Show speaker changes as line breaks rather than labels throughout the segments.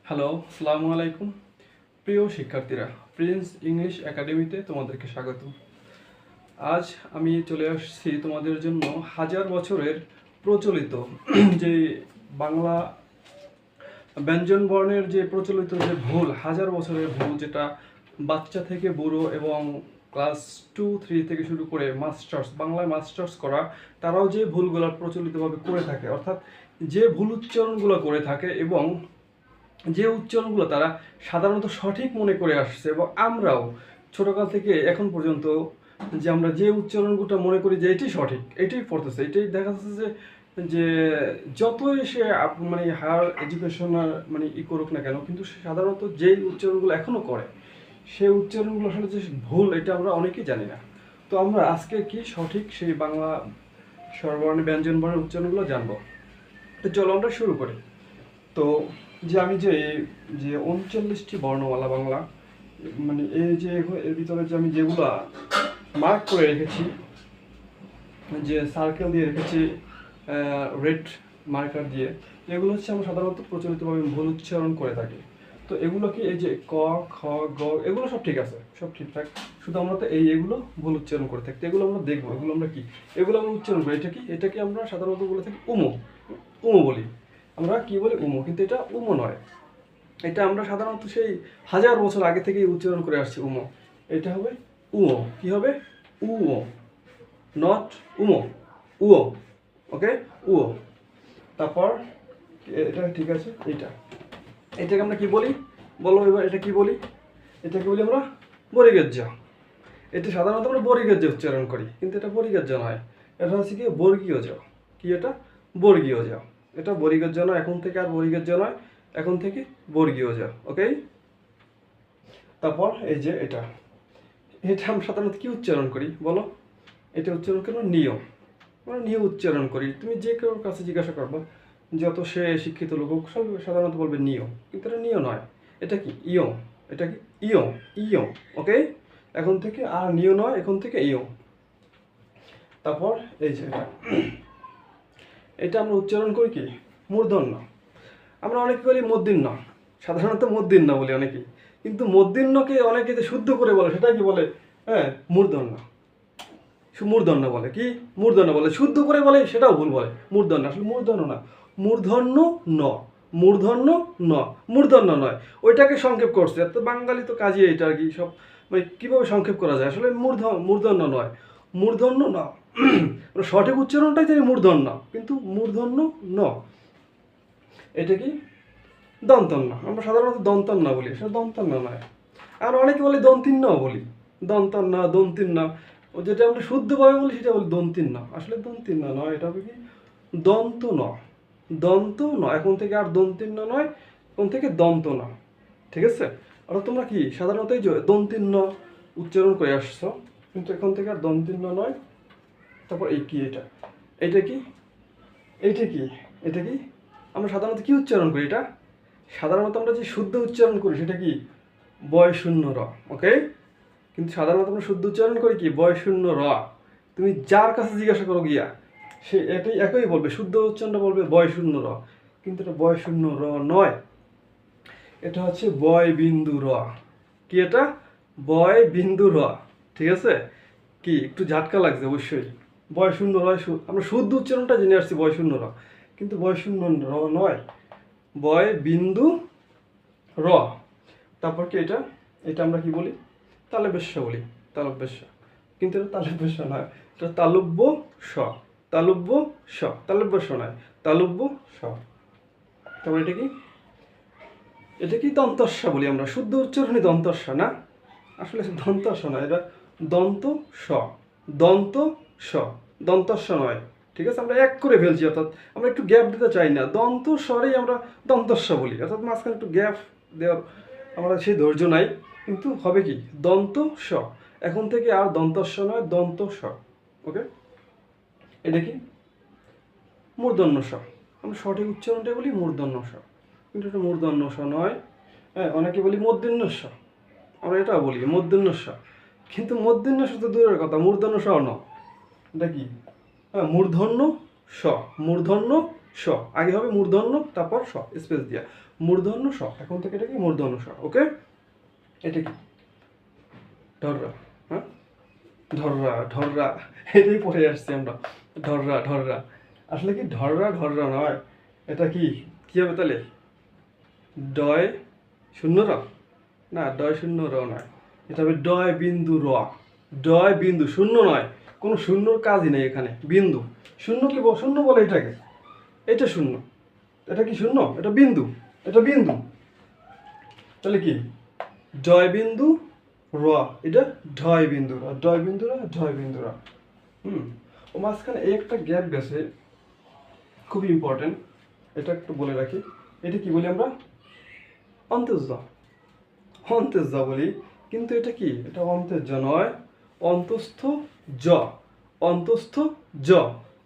Hello, আসসালামু আলাইকুম। প্রিয় শিক্ষার্থীরা, প্রিন্স ইংলিশ একাডেমিতে তোমাদেরকে স্বাগত। আজ আমি চলে আসছি তোমাদের জন্য হাজার বছরের প্রচলিত যে বাংলা ব্যঞ্জন বর্ণের যে প্রচলিত যে ভুল, হাজার বছরের ভুল, যেটা বাচ্চা থেকে বুড়ো এবং ক্লাস 2-3 থেকে শুরু করে মাস্টার্স, বাংলায় মাস্টার্স করা, তারাও যে ভুলগুলো প্রচলিতভাবে করে থাকে, অর্থাৎ যে ভুল উচ্চারণগুলো করে থাকে এবং যে উচ্চারণগুলো তারা সাধারণত সঠিক মনে করে আসছে, এবং আমরাও ছোটকাল থেকে এখন পর্যন্ত যে আমরা যে উচ্চারণগুলো মনে করি যে এটাই সঠিক, এটাই পড়তেছে, এটাই দেখা যাচ্ছে যে যে যতই সে মানে হায়ার এডুকেশন মানে করুক না কেন, কিন্তু সে সাধারণত যেই উচ্চারণগুলো এখনো করে সেই উচ্চারণগুলো আসলে যে ভুল, এটা আমরা অনেকেই জানি না। তো আমরা আজকে কি সঠিক সেই বাংলা স্বরবর্ণ ব্যঞ্জন বর্ণের উচ্চারণগুলো জানবো। তো চলো আমরা শুরু করি। তো যে আমি যে 39টি বর্ণমালা বাংলা, মানে এই যে এর ভিতরে যে আমি যেগুলা মার্ক করে রেখেছি, যে সার্কেল দিয়ে রেখেছি রেড মার্কার দিয়ে, এগুলো হচ্ছে আমরা সাধারণত প্রচলিতভাবে ভুল উচ্চারণ করে থাকি। তো এগুলো কি, এই যে ক, খ, গ, এগুলো সব ঠিক আছে, সব ঠিকঠাক, শুধু আমরা তো এগুলো ভুল উচ্চারণ করে থাকি। এগুলো আমরা দেখবো, এগুলো আমরা কি, এগুলো আমরা উচ্চারণ করি। এটাকে আমরা সাধারণত বলে থাকি উমো, উমো বলি আমরা, কি বলি উমো, কিন্তু এটা উমো নয়। এটা আমরা সাধারণত সেই হাজার বছর আগে থেকেই উচ্চারণ করে আসছি উমো। এটা হবে উও, কি হবে উও, নট উমো, উও। ওকে, উও। তারপর এটা ঠিক আছে, এটাকে আমরা কি বলি বলো এবার, এটা কি বলি? এটাকে বলি আমরা বরিগেজ্য। এটা সাধারণত আমরা বরিগেজ্য উচ্চারণ করি, কিন্তু এটা বরিগেজ্য নয়, এটা হচ্ছে কি বর্গীয় জ। কি এটা? বর্গীয় জ। এটা বরিগেজ্য নয়, এখন থেকে আর বরিগেজ্য নয়, এখন থেকে বর্গীয় জ। ওকে। তারপর এই যে এটা আমরা সাধারণত কি উচ্চারণ করি বলো? এটা উচ্চারণ করবো নিয়ম, আমরা নিয়ম উচ্চারণ করি। তুমি যে কেউ কাছে জিজ্ঞাসা করবো, যত সে শিক্ষিত লোক সব সাধারণত বলবে নিয়ম, কিন্তু এটা নিয়ম নয়, এটা কি ইয়ং। এটা কি ইয়ং, ইয়ং। ওকে, এখন থেকে আর নিয় নয়, এখন থেকে ইয়ং। তারপর এই যে এটা আমরা উচ্চারণ করি কি মূর্ধন্য। আমরা অনেকে বলি মূর্ধন্য, সাধারণত মূর্ধন্য বলি অনেকেই, কিন্তু মূর্ধন্যকে অনেকে যে শুদ্ধ করে বলে সেটা কি বলে? হ্যাঁ, মূর্ধন্য। মূর্ধন্য বলে, কি মূর্ধন্য বলে, শুদ্ধ করে বলে সেটাও ভুল বলে। মূর্ধন্য আসলে মূর্ধন্য না, মূর্ধন্য ন, মূর্ধন্য ন, মূর্ধন্য নয়, ওইটাকে সংক্ষেপ করছে। তো বাঙালি তো কাজই এটা আর কি, সব মানে কীভাবে সংক্ষেপ করা যায়, আসলে মূর্ধন্য নয়, মূর্ধন্য ন। সঠিক উচ্চারণটাই জানি মূর্ধন্য, কিন্তু মূর্ধন্য ন। এটা কি দন্তন্য, আমরা সাধারণত দন্তন্য বলি, সেটা দন্তন্য নয়। আর অনেকে বলে দন্তিন্ন বলি, দন্তন্য দন্তিন্ন, ও যেটা আমরা শুদ্ধভাবে বলি সেটা বলি দন্তিন্ন, আসলে দন্তিন্ন নয়, এটা হবে কি দন্ত ন, দন্ত ন। এখন থেকে আর দন্তিন্ন নয়, এখন থেকে দন্ত ন। ঠিক আছে? আর তোমরা কি সাধারণত এই যে দন্তিন্ন উচ্চারণ করে আসছো, কিন্তু এখন থেকে আর দন্তিন্ন নয়। তারপর এই কি এটা, এটা কি, এইটা কি, এটা কি, আমরা সাধারণত কি উচ্চারণ করি? এটা সাধারণত আমরা যে শুদ্ধ উচ্চারণ করি সেটা কি বয় শূন্য র। ওকে, কিন্তু সাধারণত আমরা শুদ্ধ উচ্চারণ করি কি বয় শূন্য র। তুমি যার কাছে জিজ্ঞাসা করো গিয়া, সে এটাই একই বলবে, শুদ্ধ উচ্চারণটা বলবে বয় শূন্য র, কিন্তু এটা বয় শূন্য র নয়, এটা হচ্ছে বয় বিন্দু র। কি এটা? বয় বিন্দু র। ঠিক আছে? কি একটু ঝাটকা লাগছে অবশ্যই। বয় শূন্য র, আমরা শুদ্ধ উচ্চারণটা জেনে আসছি বয় শূন্য র, কিন্তু বয় শূন্য র নয়, বয় বিন্দু র। তারপর কি এটা, এটা আমরা কি বলি? তালব্যস্য বলি, তালব্যস্য, কিন্তু এটা তালব্যস্য নয়, এটা তালব্য স, তালব্য স, তালব্যস্য নয়, তালব্য স। তারপর এটা কি, এটা কি দন্তস্য বলি আমরা, শুদ্ধ উচ্চারণই দন্তস্য না, আসলে দন্তস্য নয়, এটা দন্ত স, দন্ত স, দন্তস্য নয়। ঠিক আছে, আমরা এক করে ফেলছি, অর্থাৎ আমরা একটু গ্যাপ দিতে চাই না, দন্ত স্বরেই আমরা দন্তস্য বলি, অর্থাৎ মাঝখানে একটু গ্যাপ দেওয়ার আমরা সেই ধৈর্য নাই, কিন্তু হবে কি দন্ত স, এখন থেকে আর দন্তস্য নয়, দন্ত স। ওকে, এটা কি মূর্ধন্য স, আমরা সঠিক উচ্চারণটা বলি মূর্ধন্য স, কিন্তু এটা মূর্ধন্য স নয়। হ্যাঁ, অনেকে বলি মূর্ধন্য স, আমরা এটাও বলি মূর্ধন্য স, কিন্তু মূর্ধন্য স তো দূরের কথা, মূর্ধন্য স ন। এটা কি? হ্যাঁ, মূর্ধন্য স, মূর্ধন্য স, আগে হবে মূর্ধন্য তারপর স, স্পেস দিয়া মূর্ধন্য স, এখন থেকে এটা কি মূর্ধন্য স। ওকে, এটা কি ঢররা, হ্যাঁ ঢররা ঢররা, এটাই পড়ে আসছি আমরা, ঢররা ঢররা। আসলে কি ঢররা ঢররা নয়, এটা কি কি হবে তাহলে, ডয় শূন্য র, না ডয় শূন্য র নয়, এটা হবে ডয় বিন্দু র, ডয় বিন্দু, শূন্য নয়, কোনো শূন্যর কাজই নেই এখানে, বিন্দু, শূন্য কি শূন্য বলে এটাকে, এটা শূন্য, এটা কি শূন্য, এটা বিন্দু, এটা বিন্দু, তাহলে কি ডয় বিন্দু র, এটা ঢয় বিন্দু র, ডয় বিন্দু র, ঢয় বিন্দু র। ও মাঝখানে এই একটা গ্যাপ গেছে, খুবই ইম্পর্টেন্ট, এটা একটু বলে রাখি, এটা কি বলি আমরা, অন্ত্যেজ, অন্ত্যেজ বলি, কিন্তু এটা কি, এটা অন্ত্যেজ নয়, অন্তস্থ জ, অন্তস্থ জ,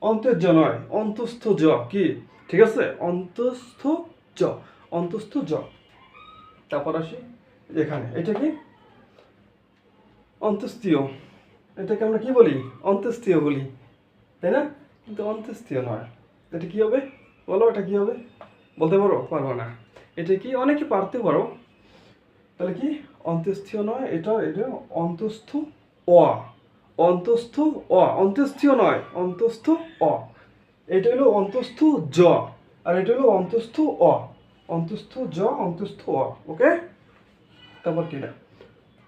অন্ত্যেজ নয়, অন্তস্থ জ কি, ঠিক আছে, অন্তস্থ জ, অন্তস্থ জ। তারপর আসি এখানে, এটা কি অন্তস্তীয়, এটাকে আমরা কি বলি, অন্তস্তীয় বলি, তাই না, কিন্তু অন্তস্তীয় নয়, এটা কি হবে বলো, এটা কি হবে বলতে পারো, পারবো না, এটা কি অনেকে পারতে পারো, তাহলে কি অন্তস্থীয় নয়, এটা এটা অন্তস্থ অ, অন্তস্থ অ, অন্তস্থীয় নয়, অন্তস্থ অ, এটা হলো অন্তস্থ জ, আর এটা হলো অন্তস্থ অ, অন্তস্থ জ, অন্তস্থ অ। ওকে, তারপর কি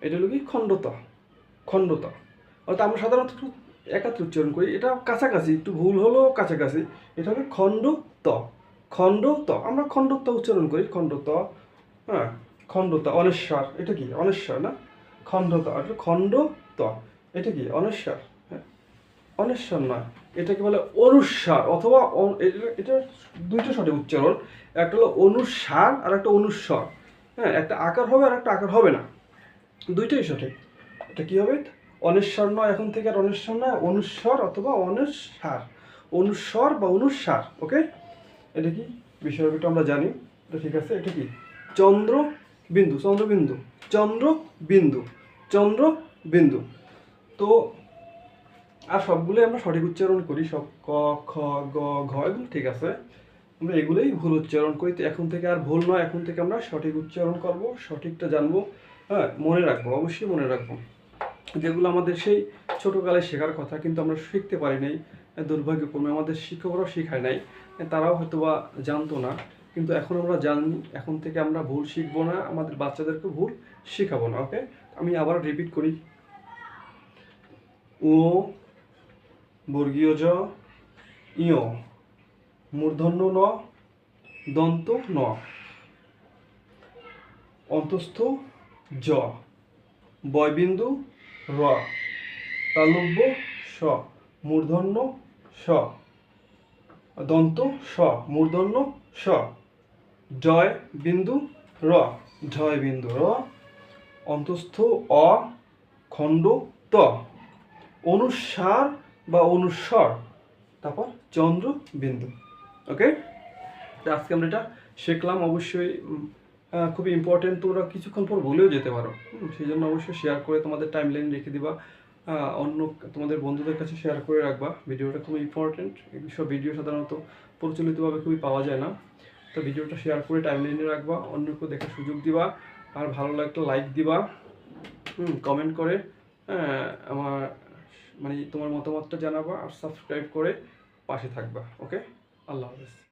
এটা হলো কি খণ্ডত, খণ্ডত, অর্থাৎ আমরা সাধারণত একটু একাত্র উচ্চারণ করি, এটা কাছাকাছি, একটু ভুল হলেও কাছাকাছি, এটা হবে খণ্ডত, খণ্ডত, আমরা খণ্ডত উচ্চারণ করি, খণ্ডত, হ্যাঁ খণ্ডত, অনেশ্বর, এটা কি অনেশ্বর না, খণ্ডত, আর খণ্ডত, এটা কি অনেশ্বর, হ্যাঁ অনেশ্বর নয়, এটাকে বলে অনুস্বার, অথবা এটা দুইটা সঠিক উচ্চারণ, একটা হলো অনুস্বার আর একটা অনুস্বর, হ্যাঁ একটা আকার হবে আর একটা আকার হবে না, দুইটাই সঠিক। এটা কি হবে, অনেশ্বর নয়, এখন থেকে আর অনেশ্বর নয়, অনুস্বর অথবা অনুস্বার, অনুস্বর বা অনুস্বার। ওকে, এটা কি বিষয়টা আমরা জানি, এটা ঠিক আছে, এটা কি চন্দ্র বিন্দু, চন্দ্রবিন্দু, চন্দ্র বিন্দু, চন্দ্র বিন্দু। তো আর সবগুলো আমরা সঠিক উচ্চারণ করি, সব ক খ গ ঘ এগুলো ঠিক আছে, আমরা এগুলোই ভুল উচ্চারণ করি, তো এখন থেকে আর ভুল নয়, এখন থেকে আমরা সঠিক উচ্চারণ করব, সঠিকটা জানবো, হ্যাঁ মনে রাখবো, অবশ্যই মনে রাখবো, যেগুলো আমাদের সেই ছোটোকালে শেখার কথা কিন্তু আমরা শিখতে পারি নাই, দুর্ভাগ্যক্রমে আমাদের শিক্ষকরাও শেখায় নাই, তারাও হয়তো বা জানতো না, কিন্তু এখন আমরা জানি, এখন থেকে আমরা ভুল শিখবো না, আমাদের বাচ্চাদেরকে ভুল শেখাবো না। ওকে, আমি আবার রিপিট করি, ও বর্গীয় জ, ইয় মূর্ধন্য ন, দন্ত ন, অন্তস্থ জ, বয়বিন্দু র, তালব্য স, মূর্ধন্য স, দন্ত স, মূর্ধন্য স, জয় বিন্দু র, ঢয় বিন্দু র, অন্তস্থ অ, খণ্ড ত, অনুস্বার বা অনুস্বর, তারপর চন্দ্র বিন্দু। ওকে, আজকে আমরা এটা শিখলাম, অবশ্যই খুবই ইম্পর্টেন্ট, তোমরা কিছুক্ষণ পর ভুলেও যেতে পারো, সেই জন্য অবশ্যই শেয়ার করে তোমাদের টাইম লাইন রেখে দিবা, অন্য তোমাদের বন্ধুদের কাছে শেয়ার করে রাখবা, ভিডিওটা খুবই ইম্পর্টেন্ট, এইসব ভিডিও সাধারণত প্রচলিতভাবে খুবই পাওয়া যায় না, তো ভিডিওটা শেয়ার করে টাইম লাইনে রাখবা, অন্যকে দেখার সুযোগ দিবা, আর ভালো লাগলে লাইক দিবা, কমেন্ট করে আমার মানে তোমার মতামতটা জানাবা, আর সাবস্ক্রাইব করে পাশে থাকবা। ওকে, আল্লাহ হাফেজ।